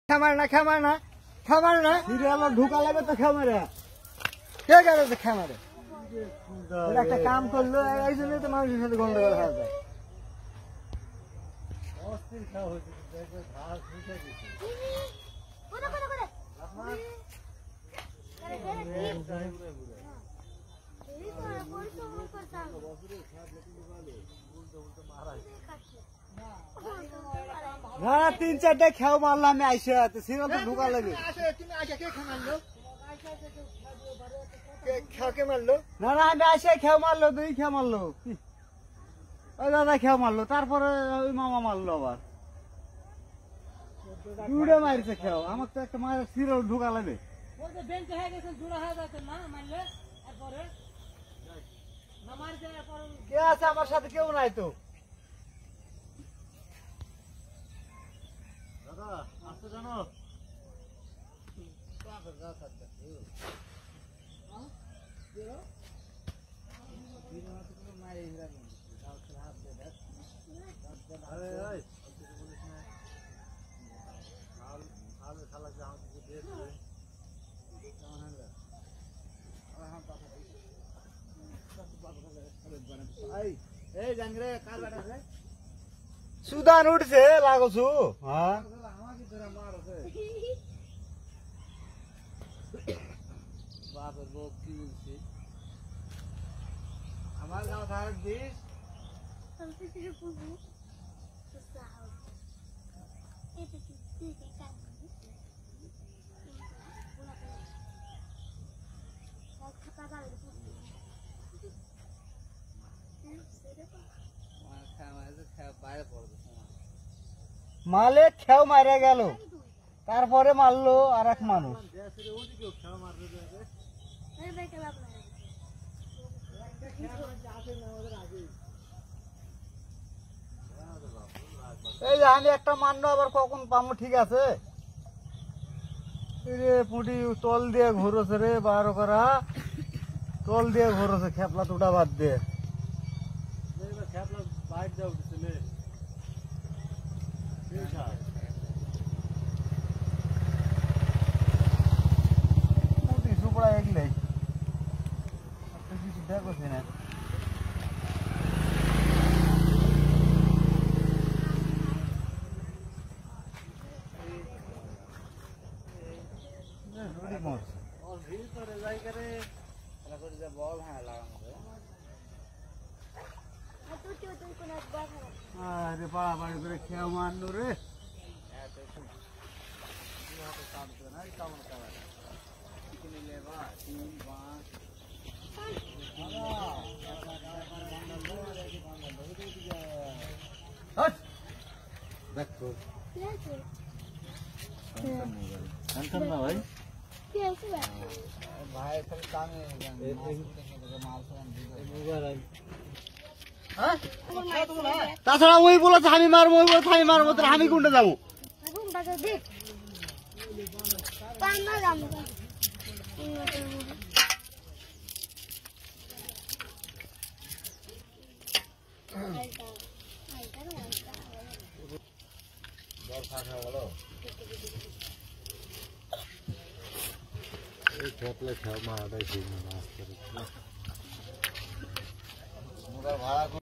খামার না সিরিয়াল ঢুকা লাগে তো খামারে কে গেল তো খামারে একটা কাম করলো এই জন্য তো মানুষের সাথে গন্ডগোল হয়ে যায় অস্থির খাওয়া হয়েছে দেখবে ঘাস ফুটে দিচ্ছে না 3-4টা খেও মারলাম আমি আইসা সিরিয়াল তো ঢুকা লাগে না না আমি আইসা খেও মারলো দুই খেও মারলো ওই দাদা খেও মারলো তারপরে ওই মামা মারলো আবার দুটো মারছে খেও আমার তো একটা মায়ের সিরিয়াল ঢুকা লাগে কে আছে আমার সাথে কেউ নাই তো দাদা আসতে জানো সুদান উঠছে লাগছু হ্যাঁ বাপের বউ কি বলছি আমার গাঁও থাক দিস মালে খেও মারা গেল তারপরে মারলো আর এক মানুষ এই আমি একটা মারলো আবার কখন পামো ঠিক আছে পুটি তল দিয়ে ঘুরছে রে 12 করা তল দিয়ে ঘুরছে খেপলা দুটা বাদ দিয়ে খেপলা বাইর যাও ছেলে সুপড়া এগলাই কিছু দেখছি না আরে পাড়াপাড়ি করে খেয়ে মারলো রে দেখো না ভাই ভাই কামে তাছাড়া ওই বলেছে আমি মারবো ওই বলছে আমি মারবো তাহলে আমি কোনটা যাবো খেপলে খেয়া মারাটাই ঠিক না ভাড়া